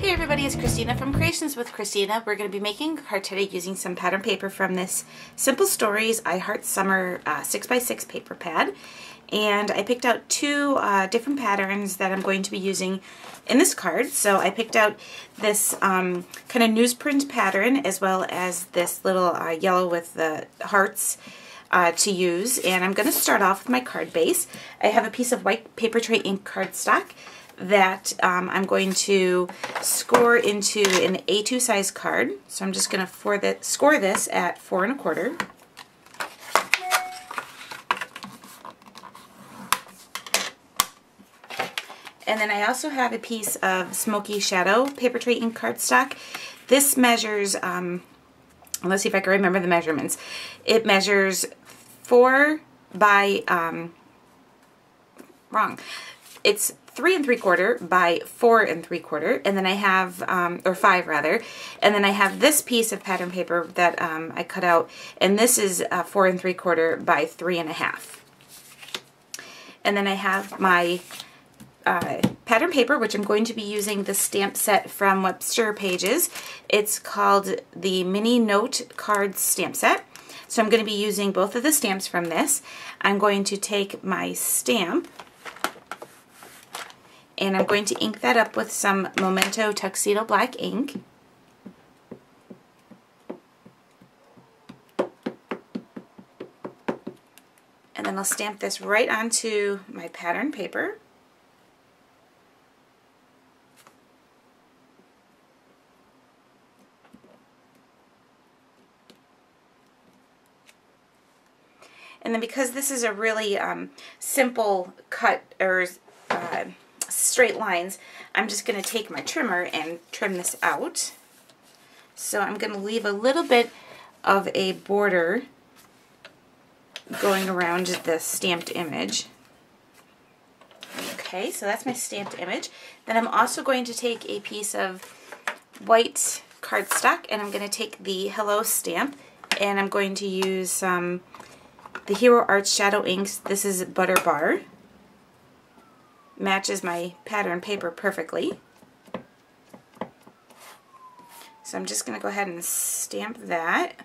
there everybody, it's Christina from Creations with Christina. We're going to be making a card today using some pattern paper from this Simple Stories I Heart Summer 6x6 paper pad. And I picked out two different patterns that I'm going to be using in this card. So I picked out this kind of newsprint pattern as well as this little yellow with the hearts to use. And I'm going to start off with my card base. I have a piece of white paper tray ink cardstock that I'm going to score into an A2 size card. So I'm just going to score this at 4 1/4. And then I also have a piece of Smoky Shadow paper tray ink cardstock. This measures, let's see if I can remember the measurements. It measures 4 by, it's 3 3/4 by 4 3/4, and then I have, or 5 rather, and then I have this piece of pattern paper that I cut out, and this is 4 3/4 by 3 1/2. And then I have my pattern paper, which I'm going to be using the stamp set from Webster Pages. It's called the Mini Note Card Stamp Set. So I'm going to be using both of the stamps from this. I'm going to take my stamp and I'm going to ink that up with some Memento Tuxedo Black ink. And then I'll stamp this right onto my pattern paper. And then because this is a really simple cut or straight lines, I'm just going to take my trimmer and trim this out. So I'm going to leave a little bit of a border going around the stamped image. Okay, so that's my stamped image. Then I'm also going to take a piece of white cardstock and I'm going to take the Hello stamp and I'm going to use the Hero Arts Shadow Inks. This is Butter Bar. Matches my pattern paper perfectly. So I'm just going to go ahead and stamp that.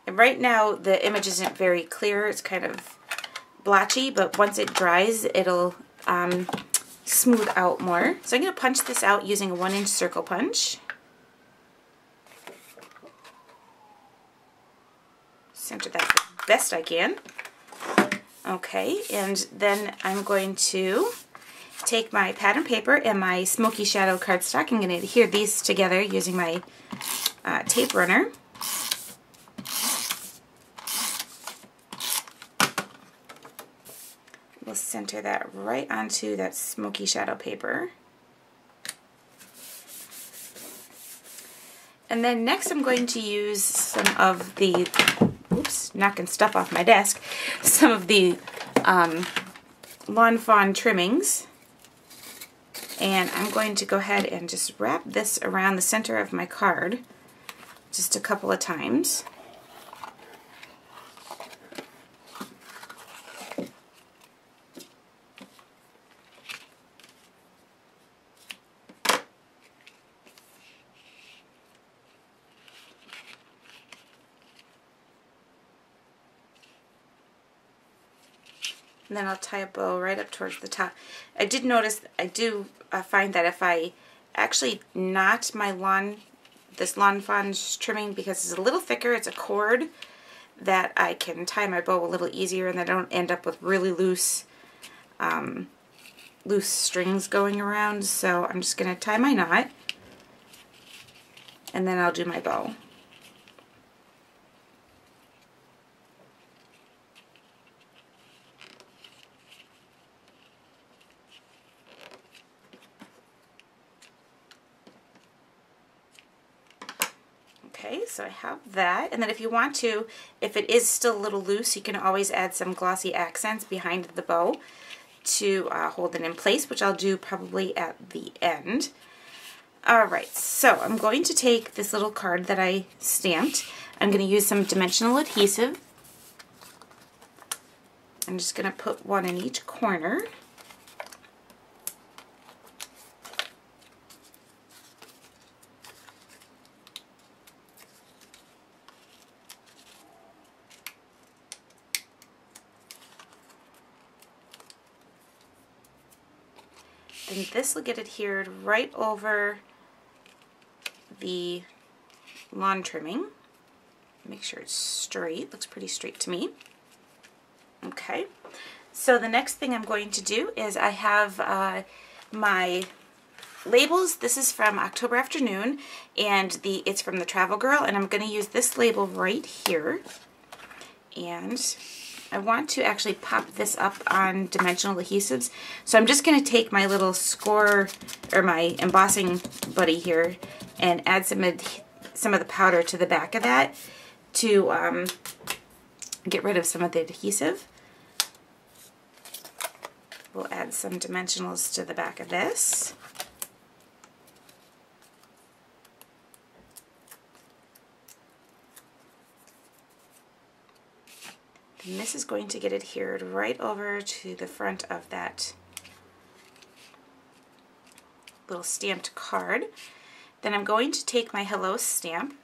And right now the image isn't very clear. It's kind of blotchy, but once it dries it'll smooth out more. So I'm going to punch this out using a 1-inch circle punch. Center that the best I can. Okay, and then I'm going to take my pattern paper and my Smoky Shadow cardstock. I'm going to adhere these together using my tape runner. We'll center that right onto that Smoky Shadow paper. And then next I'm going to use some of the, oops, knocking stuff off my desk, some of the Lawn Fawn trimmings. And I'm going to go ahead and just wrap this around the center of my card just a couple of times. And then I'll tie a bow right up towards the top. I did notice, I do find that if I actually knot my this Lawn Fawn trimming, because it's a little thicker, it's a cord, that I can tie my bow a little easier and I don't end up with really loose strings going around. So I'm just going to tie my knot and then I'll do my bow. Okay, so I have that, and then if you want to, if it is still a little loose, you can always add some glossy accents behind the bow to hold it in place, which I'll do probably at the end. Alright, so I'm going to take this little card that I stamped. I'm going to use some dimensional adhesive. I'm just going to put one in each corner. And this will get adhered right over the lawn trimming. Make sure it's straight. Looks pretty straight to me. Okay. So the next thing I'm going to do is I have my labels. This is from October Afternoon, and it's from the Travel Girl, and I'm going to use this label right here. And I want to actually pop this up on dimensional adhesives. So I'm just going to take my little score, or my embossing buddy here, and add some of the powder to the back of that to get rid of some of the adhesive. We'll add some dimensionals to the back of this. And this is going to get adhered right over to the front of that little stamped card. Then I'm going to take my Hello stamp,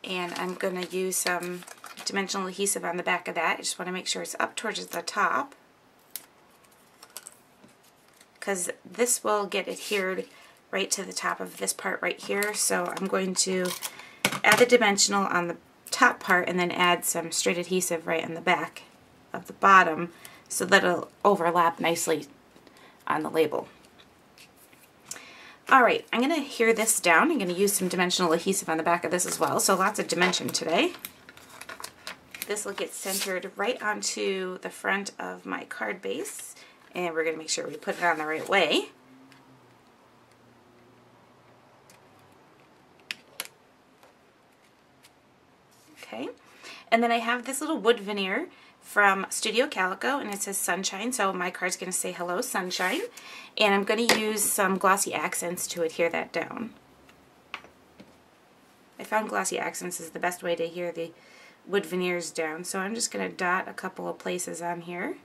and I'm going to use some dimensional adhesive on the back of that. I just want to make sure it's up towards the top, because this will get adhered right to the top of this part right here. So I'm going to add the dimensional on the top part and then add some straight adhesive right on the back of the bottom so that it'll overlap nicely on the label. Alright, I'm going to adhere this down. I'm going to use some dimensional adhesive on the back of this as well, so lots of dimension today. This will get centered right onto the front of my card base, and we're going to make sure we put it on the right way. Okay, and then I have this little wood veneer from Studio Calico, and it says Sunshine, so my card's going to say Hello Sunshine, and I'm going to use some glossy accents to adhere that down. I found glossy accents is the best way to adhere the wood veneers down, so I'm just going to dot a couple of places on here.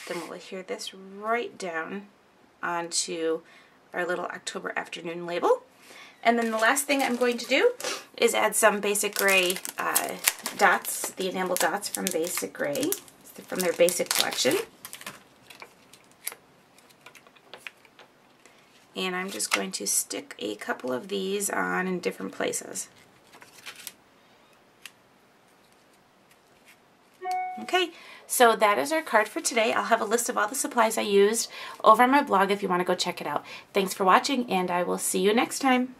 Then we'll adhere this right down onto our little October Afternoon label. And then the last thing I'm going to do is add some Basic Gray dots, the enamel dots from Basic Gray, from their basic collection. And I'm just going to stick a couple of these on in different places. Okay, so that is our card for today. I'll have a list of all the supplies I used over on my blog if you want to go check it out. Thanks for watching, and I will see you next time.